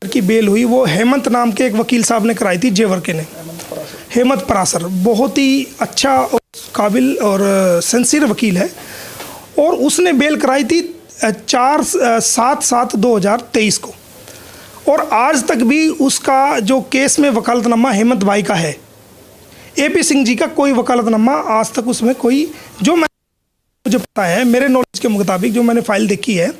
की बेल हुई वो हेमंत नाम के एक वकील साहब ने कराई थी, जेवर के ने। हेमंत परासर बहुत ही अच्छा और काबिल और सिंसियर वकील है, और उसने बेल कराई थी 4/7/2023 को, और आज तक भी उसका जो केस में वकालतनामा हेमंत भाई का है, AP सिंह जी का कोई वकालतनामा आज तक उसमें कोई, जो मुझे पता है मेरे नॉलेज के मुताबिक जो मैंने फाइल देखी है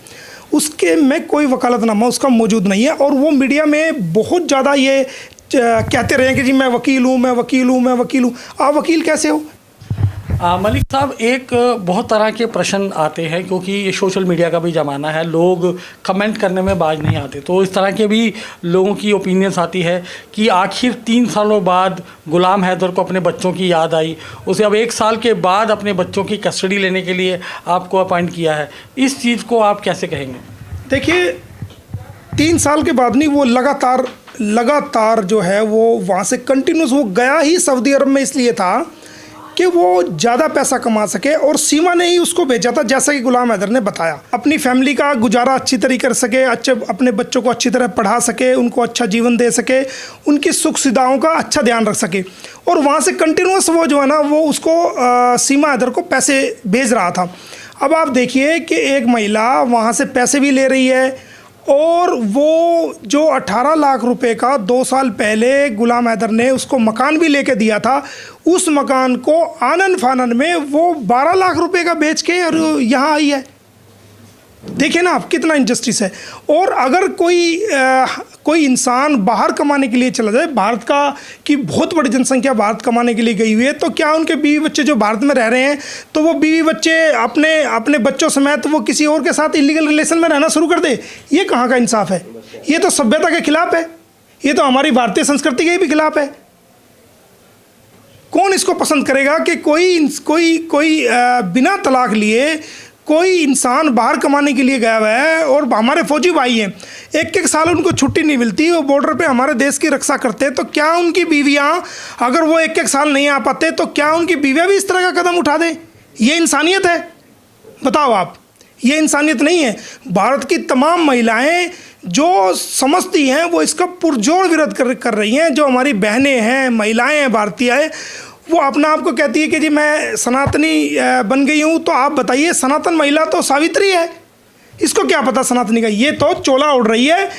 उसके में कोई वकालतनामा उसका मौजूद नहीं है। और वो मीडिया में बहुत ज़्यादा ये कहते रहे कि जी मैं वकील हूँ, मैं वकील हूँ, मैं वकील हूँ। आप वकील कैसे हो? मलिक साहब, एक बहुत तरह के प्रश्न आते हैं क्योंकि ये सोशल मीडिया का भी ज़माना है, लोग कमेंट करने में बाज नहीं आते, तो इस तरह के भी लोगों की ओपिनियंस आती है कि आखिर 3 सालों बाद गुलाम हैदर को अपने बच्चों की याद आई, उसे अब 1 साल के बाद अपने बच्चों की कस्टडी लेने के लिए आपको अपॉइंट किया है। इस चीज़ को आप कैसे कहेंगे? देखिए, 3 साल के बाद नहीं, वो लगातार जो है वो वहाँ से कंटिन्यूस वो गया ही सऊदी अरब में इसलिए था कि वो ज़्यादा पैसा कमा सके, और सीमा ने ही उसको भेजा था, जैसा कि गुलाम हैदर ने बताया, अपनी फैमिली का गुजारा अच्छी तरीके कर सके, अच्छे अपने बच्चों को अच्छी तरह पढ़ा सके, उनको अच्छा जीवन दे सके, उनकी सुख सुविधाओं का अच्छा ध्यान रख सके। और वहाँ से कंटिन्यूस वो जो है ना वो उसको सीमा हैदर को पैसे भेज रहा था। अब आप देखिए कि एक महिला वहाँ से पैसे भी ले रही है, और वो जो 18 लाख रुपए का 2 साल पहले गुलाम हैदर ने उसको मकान भी लेके दिया था, उस मकान को आनन फानन में वो 12 लाख रुपए का बेच के और यहाँ आई है। देखिए ना आप, कितना इनजस्टिस है। और अगर कोई इंसान बाहर कमाने के लिए चला जाए, भारत की बहुत बड़ी जनसंख्या भारत कमाने के लिए गई हुई है, तो क्या उनके बीवी बच्चे जो भारत में रह रहे हैं तो वो बीवी बच्चे अपने बच्चों समेत वो किसी और के साथ इलीगल रिलेशन में रहना शुरू कर दे? ये कहाँ का इंसाफ है? ये तो सभ्यता के खिलाफ है, ये तो हमारी भारतीय संस्कृति के भी खिलाफ है। कौन इसको पसंद करेगा कि कोई बिना तलाक लिए कोई इंसान बाहर कमाने के लिए गया हुआ है? और हमारे फौजी भाई हैं, 1-1 साल उनको छुट्टी नहीं मिलती, वो बॉर्डर पे हमारे देश की रक्षा करते हैं, तो क्या उनकी बीवियां, अगर वो 1-1 साल नहीं आ पाते तो क्या उनकी बीवियां भी इस तरह का कदम उठा दें? ये इंसानियत है? बताओ आप, ये इंसानियत नहीं है। भारत की तमाम महिलाएं जो समझती हैं वो इसका पुरजोर विरोध कर रही हैं। जो हमारी बहनें हैं, महिलाएं हैं, भारतीय हैं, वो अपना आप को कहती है कि जी मैं सनातनी बन गई हूँ। तो आप बताइए, सनातन महिला तो सावित्री है, इसको क्या पता सनातनी का? ये तो चोला ओढ़ रही है,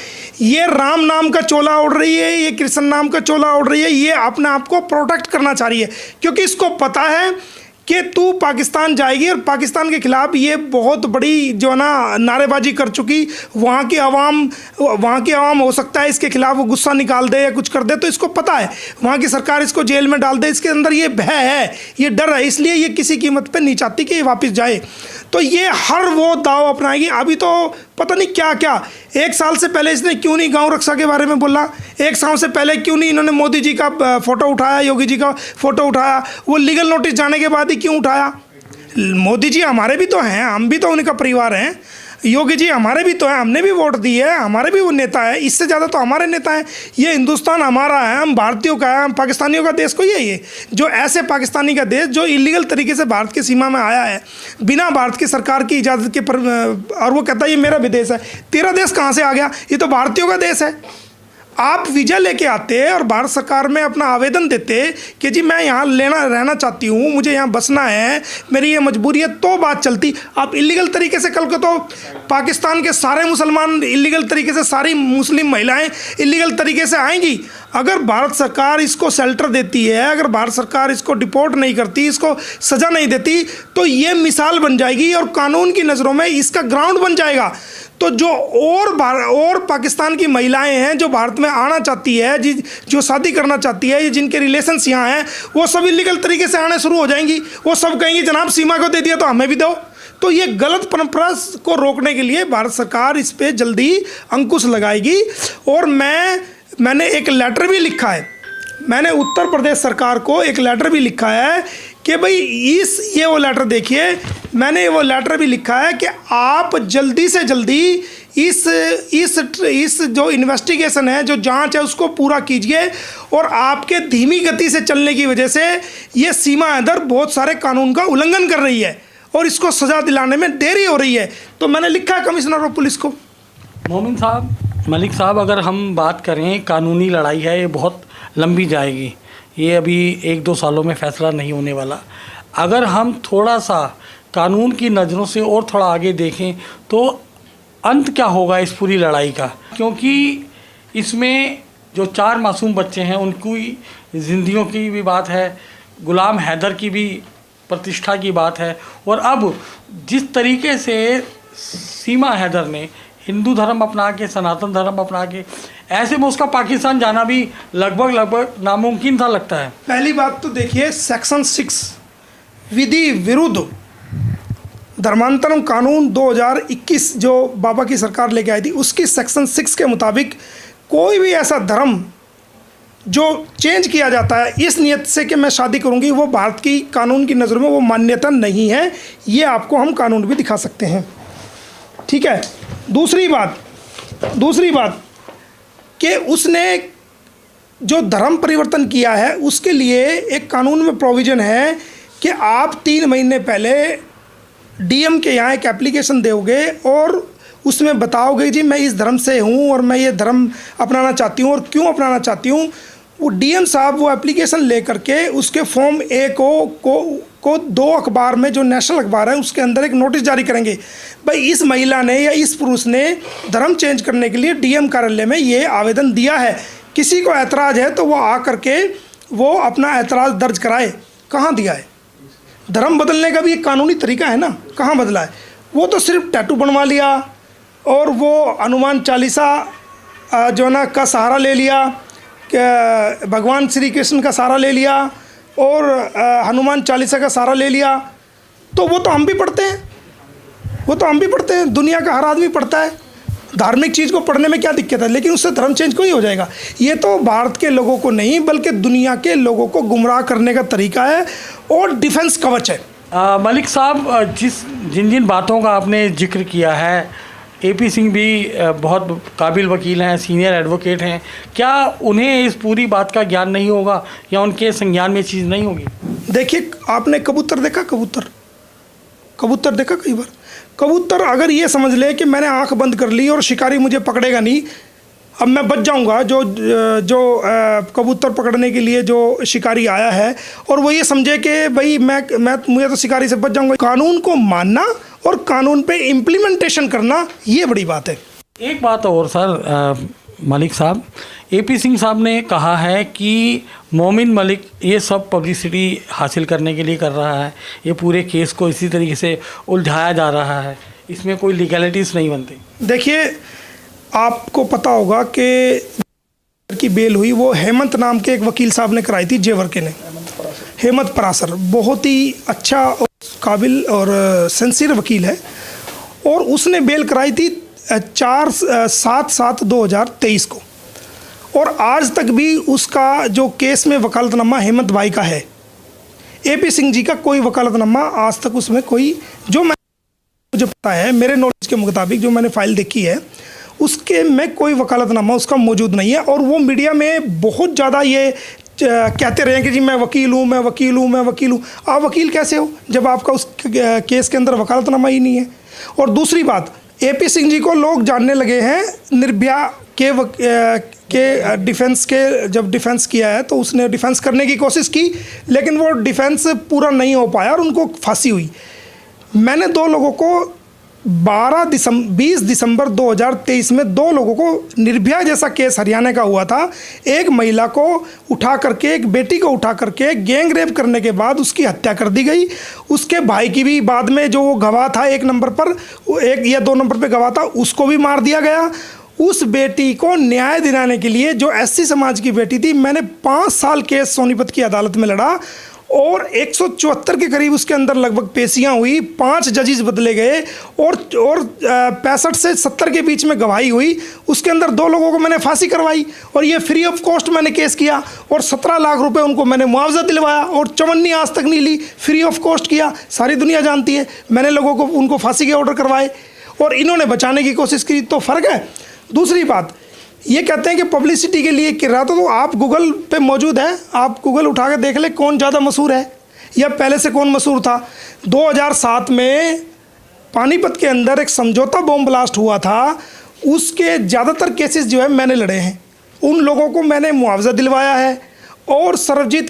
ये राम नाम का चोला ओढ़ रही है, ये कृष्ण नाम का चोला ओढ़ रही है, ये अपने आप को प्रोटेक्ट करना चाह रही है, क्योंकि इसको पता है कि तू पाकिस्तान जाएगी और पाकिस्तान के खिलाफ ये बहुत बड़ी जो है ना नारेबाजी कर चुकी। वहाँ की आवाम हो सकता है इसके खिलाफ वो गुस्सा निकाल दे या कुछ कर दे, तो इसको पता है वहाँ की सरकार इसको जेल में डाल दे, इसके अंदर ये भय है, ये डर है, इसलिए ये किसी कीमत पे नहीं चाहती कि ये वापस जाए। तो ये हर वो दाव अपनाएगी। अभी तो पता नहीं क्या क्या, 1 साल से पहले इसने क्यों नहीं गांव रक्षा के बारे में बोला? 1 साल से पहले क्यों नहीं इन्होंने मोदी जी का फ़ोटो उठाया, योगी जी का फ़ोटो उठाया? वो लीगल नोटिस जाने के बाद ही क्यों उठाया? मोदी जी हमारे भी तो हैं, हम भी तो उनका परिवार हैं। योगी जी हमारे भी तो हैं, हमने भी वोट दिए है, हमारे भी वो नेता है, इससे ज़्यादा तो हमारे नेता हैं। ये हिंदुस्तान हमारा है, हम भारतीयों का है, हम पाकिस्तानियों का देश कोई है ये? जो ऐसे पाकिस्तानी का देश जो इलीगल तरीके से भारत की सीमा में आया है बिना भारत की सरकार की इजाज़त के और वो कहता है ये मेरा भी देश है। तेरा देश कहाँ से आ गया? ये तो भारतीयों का देश है। आप वीज़ा लेके आते और भारत सरकार में अपना आवेदन देते कि जी मैं यहाँ रहना चाहती हूँ, मुझे यहाँ बसना है, मेरी ये मजबूरी है, तो बात चलती। आप इलीगल तरीके से, कल को तो पाकिस्तान के सारे मुसलमान इलीगल तरीके से, सारी मुस्लिम महिलाएं इलीगल तरीके से आएंगी। अगर भारत सरकार इसको शेल्टर देती है, अगर भारत सरकार इसको डिपोर्ट नहीं करती, इसको सज़ा नहीं देती, तो ये मिसाल बन जाएगी और कानून की नज़रों में इसका ग्राउंड बन जाएगा। तो जो और पाकिस्तान की महिलाएं हैं जो भारत में आना चाहती है, जो शादी करना चाहती है, जिनके रिलेशंस यहाँ हैं, वो सब इलीगल तरीके से आने शुरू हो जाएंगी। वो सब कहेंगी जनाब सीमा को दे दिया तो हमें भी दो। तो ये गलत परंपरा को रोकने के लिए भारत सरकार इस पर जल्दी अंकुश लगाएगी। और मैंने एक लेटर भी लिखा है, मैंने उत्तर प्रदेश सरकार को एक लेटर भी लिखा है कि भाई ये वो लेटर देखिए, मैंने वो लेटर भी लिखा है कि आप जल्दी से जल्दी इस जो इन्वेस्टिगेशन है, जो जांच है, उसको पूरा कीजिए। और आपके धीमी गति से चलने की वजह से ये सीमा हैदर बहुत सारे कानून का उल्लंघन कर रही है और इसको सज़ा दिलाने में देरी हो रही है। तो मैंने लिखा है कमिश्नर ऑफ पुलिस को। मोमिन साहब, मलिक साहब, अगर हम बात करें, कानूनी लड़ाई है, ये बहुत लंबी जाएगी, ये अभी 1-2 सालों में फैसला नहीं होने वाला। अगर हम थोड़ा सा कानून की नज़रों से और थोड़ा आगे देखें तो अंत क्या होगा इस पूरी लड़ाई का, क्योंकि इसमें जो 4 मासूम बच्चे हैं उनकी ज़िंदगियों की भी बात है, गुलाम हैदर की भी प्रतिष्ठा की बात है, और अब जिस तरीके से सीमा हैदर ने हिंदू धर्म अपना के, सनातन धर्म अपना के, ऐसे में उसका पाकिस्तान जाना भी लगभग नामुमकिन सा लगता है। पहली बात तो देखिए, सेक्शन 6 विधि विरुद्ध धर्मांतरण कानून 2021 जो बाबा की सरकार लेके आई थी, उसकी सेक्शन 6 के मुताबिक कोई भी ऐसा धर्म जो चेंज किया जाता है इस नियत से कि मैं शादी करूंगी, वो भारत की कानून की नज़र में वो मान्यता नहीं है। ये आपको हम कानून भी दिखा सकते हैं, ठीक है। दूसरी बात कि उसने जो धर्म परिवर्तन किया है उसके लिए एक कानून में प्रोविज़न है कि आप 3 महीने पहले डीएम के यहाँ एक एप्लीकेशन दोगे और उसमें बताओगे जी मैं इस धर्म से हूँ और मैं ये धर्म अपनाना चाहती हूँ और क्यों अपनाना चाहती हूँ। वो डीएम साहब वो एप्लीकेशन ले करके उसके फॉर्म ए को 2 अखबार में, जो नेशनल अखबार है, उसके अंदर एक नोटिस जारी करेंगे, भाई इस महिला ने या इस पुरुष ने धर्म चेंज करने के लिए डीएम कार्यालय में ये आवेदन दिया है। किसी को ऐतराज़ है तो वो आ करके वो अपना ऐतराज़ दर्ज कराए। कहाँ दिया है? धर्म बदलने का भी एक कानूनी तरीका है ना, कहाँ बदला है? वो तो सिर्फ टैटू बनवा लिया और वो हनुमान चालीसा जो ना का सहारा ले लिया, भगवान श्री कृष्ण का सहारा ले लिया और हनुमान चालीसा का सहारा ले लिया। तो वो तो हम भी पढ़ते हैं, दुनिया का हर आदमी पढ़ता है। धार्मिक चीज़ को पढ़ने में क्या दिक्कत है? लेकिन उससे धर्म चेंज कोई हो जाएगा? ये तो भारत के लोगों को नहीं बल्कि दुनिया के लोगों को गुमराह करने का तरीका है और डिफेंस कवच है। मलिक साहब, जिन बातों का आपने जिक्र किया है, एपी सिंह भी बहुत काबिल वकील हैं, सीनियर एडवोकेट हैं, क्या उन्हें इस पूरी बात का ज्ञान नहीं होगा या उनके संज्ञान में चीज़ नहीं होगी? देखिए, आपने कबूतर देखा? कबूतर देखा कई बार? कबूतर अगर ये समझ ले कि मैंने आंख बंद कर ली और शिकारी मुझे पकड़ेगा नहीं, अब मैं बच जाऊंगा, जो कबूतर पकड़ने के लिए जो शिकारी आया है, और वो ये समझे कि भाई मुझे तो शिकारी से बच जाऊंगा। कानून को मानना और कानून पे इम्प्लीमेंटेशन करना, ये बड़ी बात है। एक बात और सर, मलिक साहब, एपी सिंह साहब ने कहा है कि मोमिन मलिक ये सब पब्लिसिटी हासिल करने के लिए कर रहा है, ये पूरे केस को इसी तरीके से उलझाया जा रहा है, इसमें कोई लीगैलिटीज़ नहीं बनती। देखिए, आपको पता होगा कि की बेल हुई वो हेमंत नाम के एक वकील साहब ने कराई थी, जेवर के ने, हेमंत परासर, बहुत ही अच्छा और काबिल और सिंसियर वकील है, और उसने बेल कराई थी 7/7/2023 को, और आज तक भी उसका जो केस में वकालतनामा हेमंत भाई का है, एपी सिंह जी का कोई वकालतनामा आज तक उसमें कोई, जो मुझे पता है, मेरे नॉलेज के मुताबिक जो मैंने फाइल देखी है, उसके में कोई वकालतनामा उसका मौजूद नहीं है। और वो मीडिया में बहुत ज़्यादा ये कहते रहे कि जी मैं वकील हूँ। आप वकील कैसे हो जब आपका उस केस के अंदर वकालतनामा ही नहीं है? और दूसरी बात, एपी सिंह जी को लोग जानने लगे हैं निर्भया के डिफेंस के, जब डिफेंस किया है तो उसने डिफेंस करने की कोशिश की, लेकिन वो डिफेंस पूरा नहीं हो पाया और उनको फांसी हुई। मैंने 2 लोगों को 20 दिसंबर 2023 में 2 लोगों को, निर्भया जैसा केस हरियाणा का हुआ था, एक महिला को उठा करके, एक बेटी को उठा करके गैंग रेप करने के बाद उसकी हत्या कर दी गई। उसके भाई की भी बाद में, जो वो गवाह था 1 नंबर पर, 1 या 2 नंबर पे गवाह था, उसको भी मार दिया गया। उस बेटी को न्याय दिलाने के लिए, जो एससी समाज की बेटी थी, मैंने 5 साल केस सोनीपत की अदालत में लड़ा और 174 के करीब उसके अंदर लगभग पेशियां हुई, 5 जजेस बदले गए और 65 से 70 के बीच में गवाही हुई। उसके अंदर 2 लोगों को मैंने फांसी करवाई और ये फ्री ऑफ कॉस्ट मैंने केस किया और 17 लाख रुपए उनको मैंने मुआवजा दिलवाया और चवन्नी आज तक नहीं ली, फ्री ऑफ कॉस्ट किया। सारी दुनिया जानती है, मैंने लोगों को, उनको फांसी के ऑर्डर करवाए और इन्होंने बचाने की कोशिश की, तो फ़र्क है। दूसरी बात, ये कहते हैं कि पब्लिसिटी के लिए कर रहा था, तो आप गूगल पे मौजूद है, आप गूगल उठा के देख ले कौन ज़्यादा मशहूर है या पहले से कौन मशहूर था। 2007 में पानीपत के अंदर एक समझौता बॉम्ब ब्लास्ट हुआ था, उसके ज़्यादातर केसेस जो है मैंने लड़े हैं। उन लोगों को मैंने मुआवजा दिलवाया है। और सरबजीत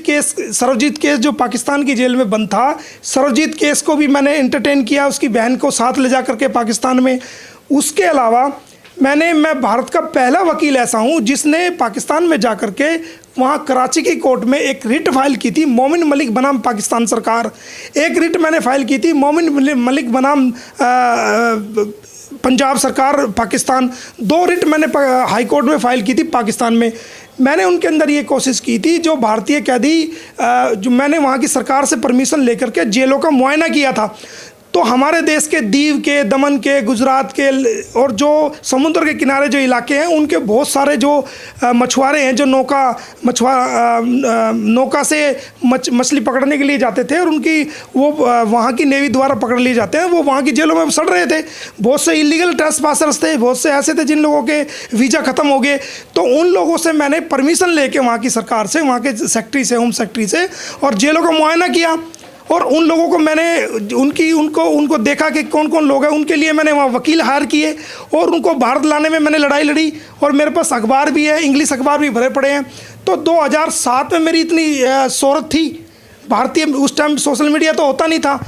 केस जो पाकिस्तान की जेल में बंद था, सरबजीत केस को भी मैंने एंटरटेन किया, उसकी बहन को साथ ले जा करके पाकिस्तान में। उसके अलावा मैं भारत का पहला वकील ऐसा हूं जिसने पाकिस्तान में जा कर के वहाँ कराची की कोर्ट में एक रिट फाइल की थी मोमिन मलिक बनाम पाकिस्तान सरकार। एक रिट मैंने फाइल की थी मोमिन मलिक बनाम पंजाब सरकार पाकिस्तान। 2 रिट मैंने हाई कोर्ट में फ़ाइल की थी पाकिस्तान में। मैंने उनके अंदर ये कोशिश की थी, जो भारतीय कैदी जो मैंने वहाँ की सरकार से परमिशन लेकर के जेलों का मुआयना किया था। तो हमारे देश के दीव के, दमन के, गुजरात के और जो समुद्र के किनारे जो इलाके हैं उनके बहुत सारे जो मछुआरे हैं जो नौका से मछली पकड़ने के लिए जाते थे और उनकी वो वहाँ की नेवी द्वारा पकड़ लिए जाते हैं, वो वहाँ की जेलों में सड़ रहे थे। बहुत से इलीगल ट्रेसपासर्स थे, बहुत से ऐसे थे जिन लोगों के वीज़ा ख़त्म हो गए। तो उन लोगों से मैंने परमिशन लेके वहाँ की सरकार से, वहाँ के सेक्रेटरी से, होम सेक्रेटरी से, और जेलों का मुआयना किया। और उन लोगों को मैंने उनको देखा कि कौन कौन लोग हैं, उनके लिए मैंने वहाँ वकील हायर किए और उनको भारत लाने में मैंने लड़ाई लड़ी। और मेरे पास अखबार भी है, इंग्लिश अखबार भी भरे पड़े हैं। तो 2007 में मेरी इतनी शोहरत थी भारतीय, उस टाइम सोशल मीडिया तो होता नहीं था,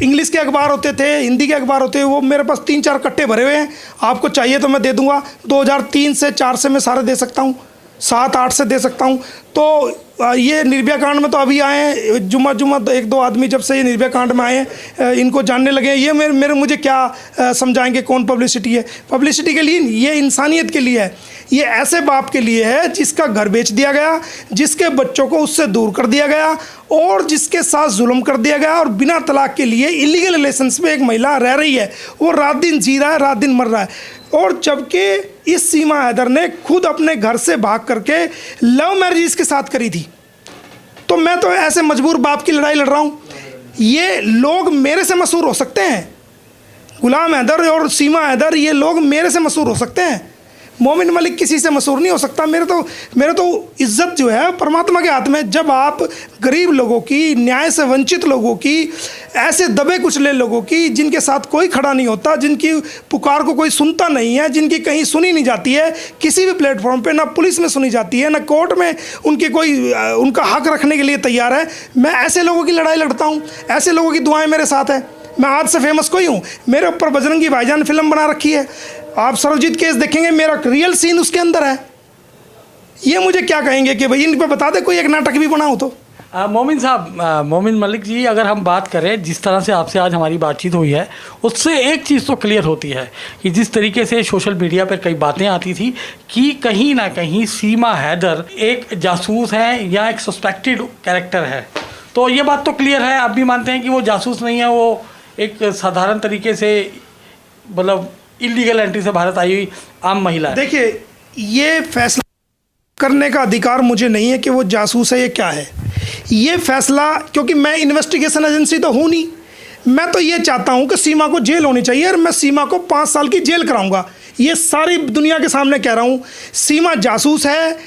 इंग्लिश के अखबार होते थे, हिंदी के अखबार होते थे, वो मेरे पास 3-4 कट्टे भरे हुए हैं। आपको चाहिए तो मैं दे दूँगा। 2003 से 4 से मैं सारे दे सकता हूँ, 7-8 से दे सकता हूँ। तो ये निर्भया कांड में तो अभी आए हैं, जुम्मा 1-2 आदमी जब से ये निर्भया कांड में आए हैं इनको जानने लगे हैं। ये मेरे मुझे क्या समझाएंगे कौन पब्लिसिटी है? पब्लिसिटी के लिए, ये इंसानियत के लिए है। ये ऐसे बाप के लिए है जिसका घर बेच दिया गया, जिसके बच्चों को उससे दूर कर दिया गया और जिसके साथ जुल्म कर दिया गया, और बिना तलाक के लिए इलीगल रिलेशंस में एक महिला रह रही है, वो रात दिन जी रहा है, रात दिन मर रहा है। और जबकि इस सीमा हैदर ने खुद अपने घर से भाग करके लव मैरिज के साथ करी थी। तो मैं तो ऐसे मजबूर बाप की लड़ाई लड़ रहा हूँ। ये लोग मेरे से मशहूर हो सकते हैं, गुलाम हैदर और सीमा हैदर, ये लोग मेरे से मशहूर हो सकते हैं। मोमिन मलिक किसी से मशहूर नहीं हो सकता। मेरे तो इज्जत जो है परमात्मा के हाथ में। जब आप गरीब लोगों की, न्याय से वंचित लोगों की, ऐसे दबे कुचले लोगों की, जिनके साथ कोई खड़ा नहीं होता, जिनकी पुकार को कोई सुनता नहीं है, जिनकी कहीं सुनी नहीं जाती है किसी भी प्लेटफॉर्म पे, ना पुलिस में सुनी जाती है, ना कोर्ट में उनकी कोई उनका हक रखने के लिए तैयार है, मैं ऐसे लोगों की लड़ाई लड़ता हूँ। ऐसे लोगों की दुआएं मेरे साथ है। मैं आज से फेमस कोई हूँ? मेरे ऊपर बजरंगी भाईजान फिल्म बना रखी है, आप सरबजीत केस देखेंगे, मेरा रियल सीन उसके अंदर है। ये मुझे क्या कहेंगे कि भाई इन पर बता दे कोई एक नाटक भी बनाओ तो। मोमिन साहब, मोमिन मलिक जी, अगर हम बात करें जिस तरह से आपसे आज हमारी बातचीत हुई है, उससे एक चीज़ तो क्लियर होती है कि जिस तरीके से सोशल मीडिया पर कई बातें आती थी कि कहीं ना कहीं सीमा हैदर एक जासूस है या एक सस्पेक्टेड कैरेक्टर है, तो ये बात तो क्लियर है। आप भी मानते हैं कि वो जासूस नहीं है, वो एक साधारण तरीके से मतलब इलीगल एंट्री से भारत आई हुई आम महिला है। देखिए, ये फैसला करने का अधिकार मुझे नहीं है कि वो जासूस है या क्या है। ये फैसला, क्योंकि मैं इन्वेस्टिगेशन एजेंसी तो हूँ नहीं, मैं तो ये चाहता हूँ कि सीमा को जेल होनी चाहिए और मैं सीमा को 5 साल की जेल कराऊंगा। ये सारी दुनिया के सामने कह रहा हूँ। सीमा जासूस है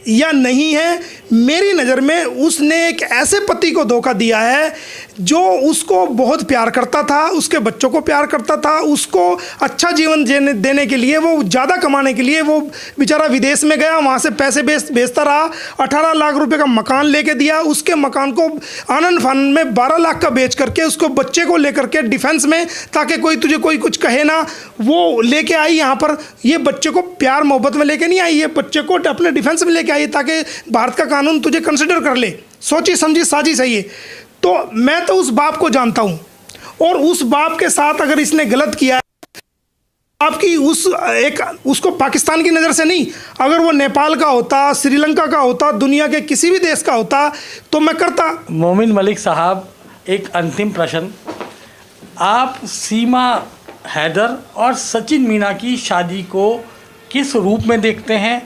या नहीं है, मेरी नज़र में उसने एक ऐसे पति को धोखा दिया है जो उसको बहुत प्यार करता था, उसके बच्चों को प्यार करता था, उसको अच्छा जीवन देने के लिए, वो ज़्यादा कमाने के लिए वो बेचारा विदेश में गया, वहाँ से पैसे भेजता रहा। 18 लाख रुपए का मकान लेके दिया, उसके मकान को आनंद फानंद में 12 लाख का बेच करके उसको बच्चे को लेकर के डिफेंस में, ताकि कोई तुझे कोई कुछ कहे ना, वो लेके आई यहाँ पर। ये बच्चे को प्यार मोहब्बत में लेके नहीं आई, ये बच्चे को अपने डिफेंस में लेके आई ताकि भारत का कानून तुझे कंसिडर कर ले। सोची समझी साजिश है ये। तो मैं तो उस बाप को जानता हूं, और उस बाप के साथ अगर इसने गलत किया, आपकी उसको पाकिस्तान की नज़र से नहीं, अगर वो नेपाल का होता, श्रीलंका का होता, दुनिया के किसी भी देश का होता तो मैं करता। मोमिन मलिक साहब, एक अंतिम प्रश्न, आप सीमा हैदर और सचिन मीना की शादी को किस रूप में देखते हैं,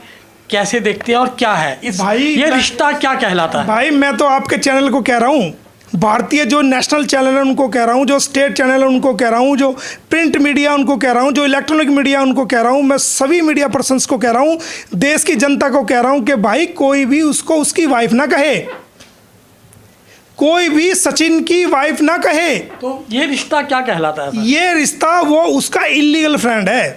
कैसे देखते हैं और क्या है इस भाई ये रिश्ता क्या कहलाता है? भाई मैं तो आपके चैनल को कह रहा हूँ, भारतीय जो नेशनल चैनल है उनको कह रहा हूँ, जो स्टेट चैनल है उनको कह रहा हूँ, जो प्रिंट मीडिया उनको कह रहा हूँ, जो इलेक्ट्रॉनिक मीडिया उनको कह रहा हूँ, मैं सभी मीडिया पर्सन्स को कह रहा हूँ, देश की जनता को कह रहा हूँ कि भाई कोई भी उसको उसकी वाइफ ना कहे, कोई भी सचिन की वाइफ ना कहे। तो ये रिश्ता क्या कहलाता है? ये रिश्ता वो उसका इलीगल फ्रेंड है।